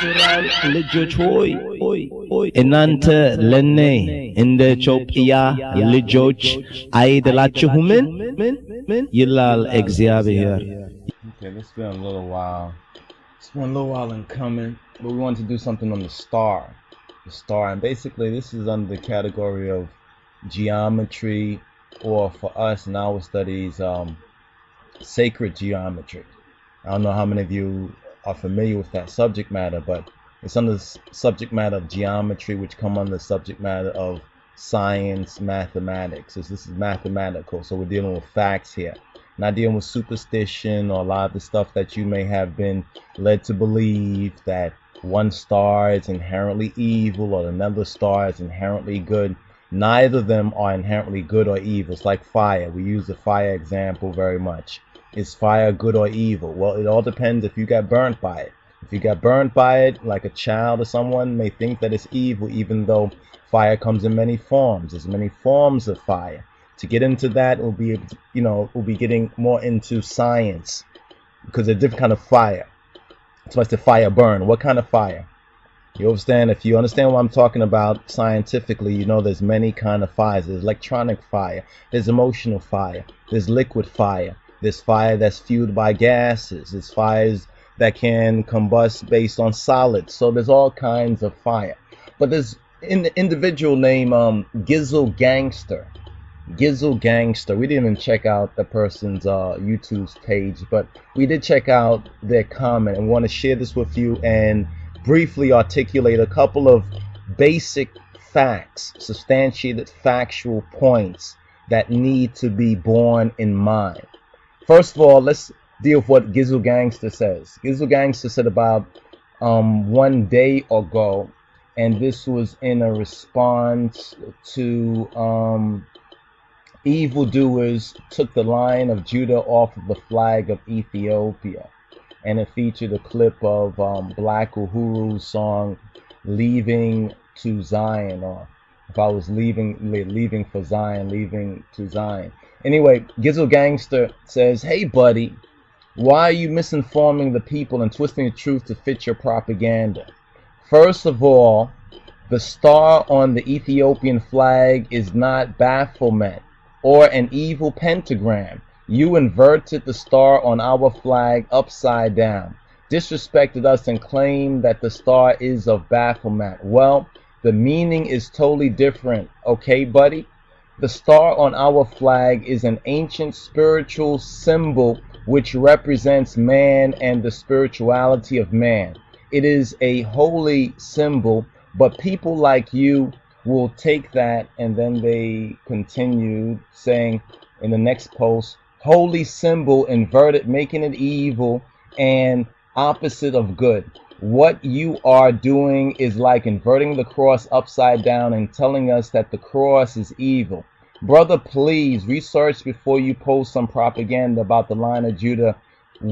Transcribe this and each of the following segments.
የእስራኤል ልጆች ሆይ እናንተ ለኔ እንደ ኢትዮጵያ ልጆች አይደላችሁምን ይላል እግዚአብሔር። Okay, it's been a little while. It's been a little while in coming, but we wanted to do something on the star. The star, and basically this is under the category of geometry, or for us in our studies, sacred geometry. I don't know how many of you are familiar with that subject matter, but it's under the subject matter of geometry, which come under the subject matter of science, mathematics. So this is mathematical, so we're dealing with facts here. Not dealing with superstition or a lot of the stuff that you may have been led to believe that one star is inherently evil or another star is inherently good. Neither of them are inherently good or evil. It's like fire. We use the fire example very much. Is fire good or evil? Well, it all depends if you got burnt by it. If you got burnt by it, like a child or someone may think that it's evil, even though fire comes in many forms. There's many forms of fire. To get into that, we'll be getting more into science, because there's a different kind of fire. So much the fire burn. What kind of fire? You understand? If you understand what I'm talking about scientifically, you know there's many kind of fires. There's electronic fire. There's emotional fire. There's liquid fire. There's fire that's fueled by gases. There's fires that can combust based on solids. So there's all kinds of fire. But there's an individual named Gizzle Gangster. Gizzle Gangster. We didn't even check out the person's YouTube page, but we did check out their comment and want to share this with you and briefly articulate a couple of basic facts, substantiated factual points that need to be borne in mind. First of all, let's deal with what Gizzle Gangster says. Gizzle Gangster said about 1 day ago, and this was in a response to evildoers took the Lion of Judah off of the flag of Ethiopia, and it featured a clip of Black Uhuru's song "Leaving to Zion," or if I was leaving for Zion, leaving to Zion. Anyway, Gizzle Gangster says, "Hey buddy, why are you misinforming the people and twisting the truth to fit your propaganda? First of all, the star on the Ethiopian flag is not Baphomet or an evil pentagram. You inverted the star on our flag upside down, disrespected us, and claimed that the star is of Baphomet. Well, the meaning is totally different, okay, buddy? The star on our flag is an ancient spiritual symbol which represents man and the spirituality of man. It is a holy symbol, but people like you will take that," and then they continued saying in the next post, "holy symbol inverted, making it evil and opposite of good. What you are doing is like inverting the cross upside down and telling us that the cross is evil. Brother, please research before you post some propaganda about the Lion of Judah.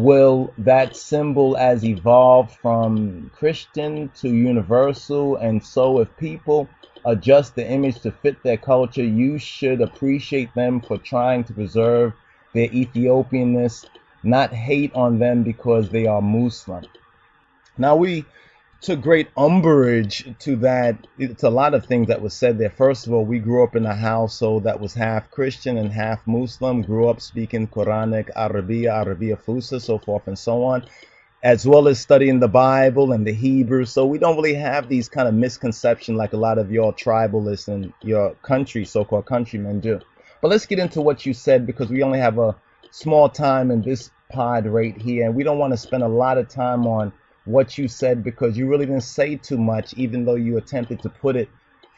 Will that symbol as evolved from Christian to universal? And so if people adjust the image to fit their culture, you should appreciate them for trying to preserve their Ethiopianness, not hate on them because they are Muslim." Now, we took great umbrage to that. It's a lot of things that was said there. First of all, we grew up in a household that was half Christian and half Muslim, grew up speaking Quranic, Arabiya Fusa, so forth and so on, as well as studying the Bible and the Hebrew. So we don't really have these kind of misconceptions like a lot of your tribalists and your country, so-called countrymen do. But let's get into what you said, because we only have a small time in this pod right here, and we don't want to spend a lot of time on what you said, because you really didn't say too much, even though you attempted to put it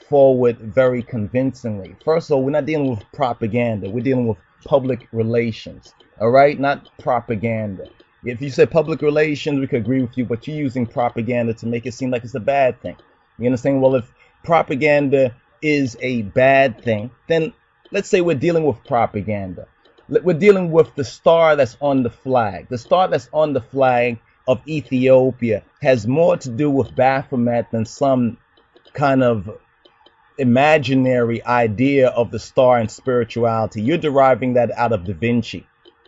forward very convincingly. First of all, we're not dealing with propaganda. We're dealing with public relations, all right? Not propaganda. If you say public relations, we could agree with you, but you're using propaganda to make it seem like it's a bad thing. You understand? Well, if propaganda is a bad thing, then let's say we're dealing with propaganda. We're dealing with the star that's on the flag. The star that's on the flag of Ethiopia has more to do with Baphomet than some kind of imaginary idea of the star and spirituality. You're deriving that out of Da Vinci.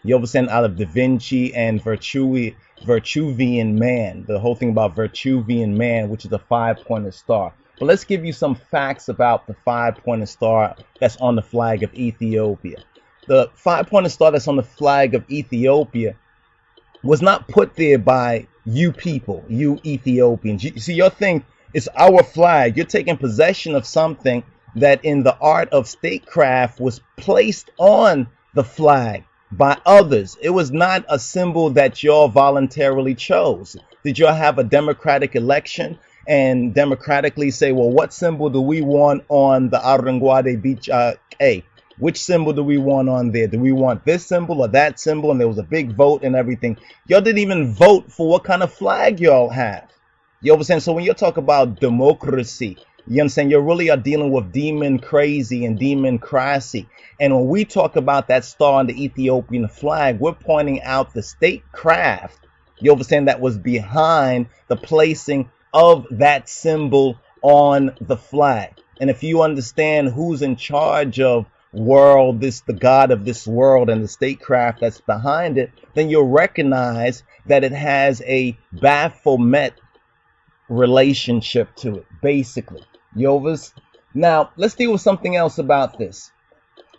You understand, out of Da Vinci and Virtuvian man, the whole thing about Virtuvian man, which is a 5-pointed star. But let's give you some facts about the 5-pointed star that's on the flag of Ethiopia. The 5-pointed star that's on the flag of Ethiopia was not put there by you people, you Ethiopians. You see, your thing is our flag. You're taking possession of something that in the art of statecraft was placed on the flag by others. It was not a symbol that y'all voluntarily chose. Did y'all have a democratic election and democratically say, well, what symbol do we want on the Arengwade Beach? Which symbol do we want on there? Do we want this symbol or that symbol? And there was a big vote and everything. Y'all didn't even vote for what kind of flag y'all have. You understand? So when you talk about democracy, you understand, you really are dealing with demon crazy and democracy. And when we talk about that star on the Ethiopian flag, we're pointing out the statecraft, you understand, that was behind the placing of that symbol on the flag. And if you understand who's in charge of the God of this world and the statecraft that's behind it, then you'll recognize that it has a Baphomet relationship to it, basically. Yovas. Now, let's deal with something else about this.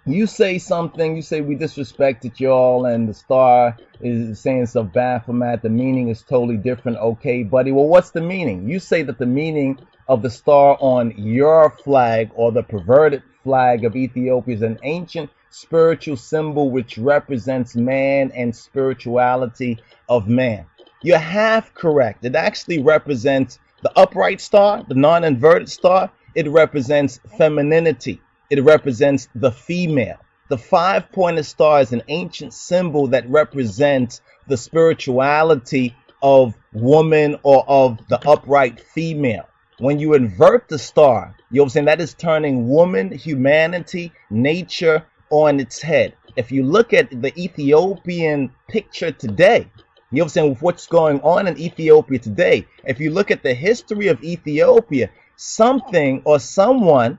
You say something, you say we disrespected y'all and the star is saying it's of Baphomet, the meaning is totally different. Okay, buddy, well, what's the meaning? You say that the meaning of the star on your flag, or the perverted flag of Ethiopia, is an ancient spiritual symbol which represents man and spirituality of man. You're half correct. It actually represents the upright star, the non-inverted star. It represents femininity. It represents the female. The 5-pointed star is an ancient symbol that represents the spirituality of woman or of the upright female. When you invert the star, you know what I'm saying, that is turning woman, humanity, nature on its head. If you look at the Ethiopian picture today, you know what I'm saying, with what's going on in Ethiopia today, if you look at the history of Ethiopia, something or someone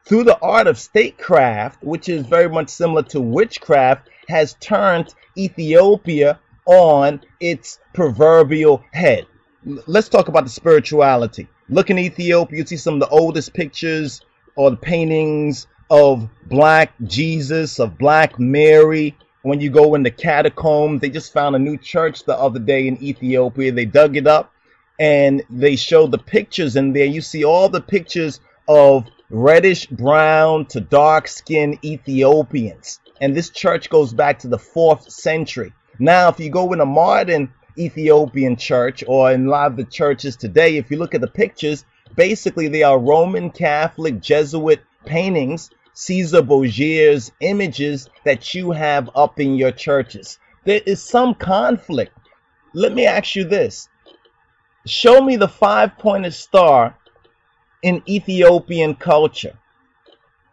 through the art of statecraft, which is very much similar to witchcraft, has turned Ethiopia on its proverbial head. Let's talk about the spirituality. Look in Ethiopia, you see some of the oldest pictures or the paintings of Black Jesus, of Black Mary. When you go in the catacombs, they just found a new church the other day in Ethiopia. They dug it up and they showed the pictures in there. You see all the pictures of reddish brown to dark skinned Ethiopians. And this church goes back to the 4th century. Now, if you go in a modern Ethiopian church or in a lot of the churches today, if you look at the pictures, basically they are Roman Catholic Jesuit paintings, Caesar Borgia's images that you have up in your churches. There is some conflict. Let me ask you this. Show me the 5-pointed star in Ethiopian culture.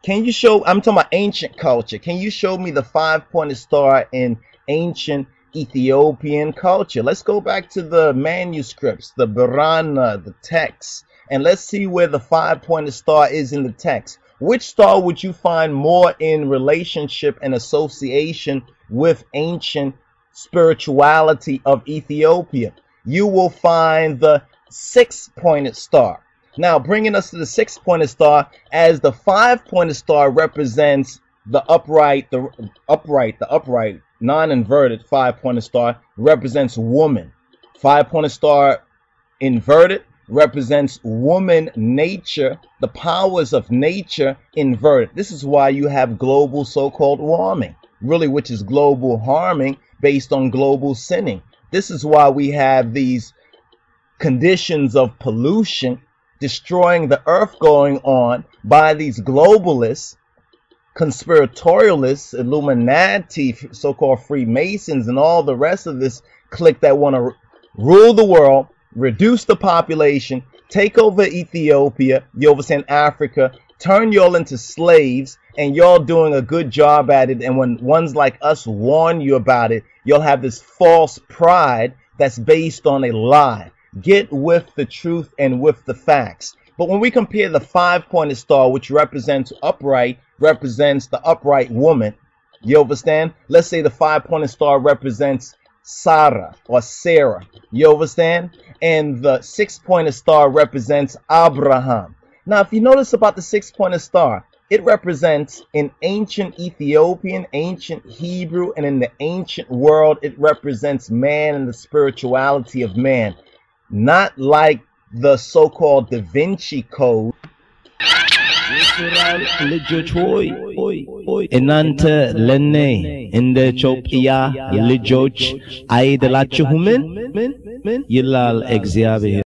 Can you show, I'm talking about ancient culture. Can you show me the 5-pointed star in ancient Ethiopian culture? Let's go back to the manuscripts, the Burana, the texts, and let's see where the 5-pointed star is in the text. Which star would you find more in relationship and association with ancient spirituality of Ethiopia? You will find the 6-pointed star. Now, bringing us to the 6-pointed star, as the 5-pointed star represents the upright, non-inverted 5-pointed star represents woman. 5-pointed star inverted represents woman, nature, the powers of nature inverted. This is why you have global so-called warming, really, which is global harming based on global sinning. This is why we have these conditions of pollution, destroying the earth going on by these globalists, conspiratorialists, Illuminati, so-called Freemasons, and all the rest of this clique that want to rule the world, reduce the population, take over Ethiopia, you overstand Africa, turn y'all into slaves, and y'all doing a good job at it. And when ones like us warn you about it, you'll have this false pride that's based on a lie. Get with the truth and with the facts. But when we compare the 5-pointed star, which represents upright, represents the upright woman, you understand? Let's say the 5-pointed star represents Sarah or Sarah. You understand? And the 6-pointed star represents Abraham. Now, if you notice about the 6-pointed star, it represents in ancient Ethiopian, ancient Hebrew, and in the ancient world, it represents man and the spirituality of man. Not like the so-called Da Vinci Code. ልጆች ሆይ እናንተ ለኔ እንደ ኢትዮጵያ ልጆች አይደላችሁምን? ይላል እግዚአብሔር።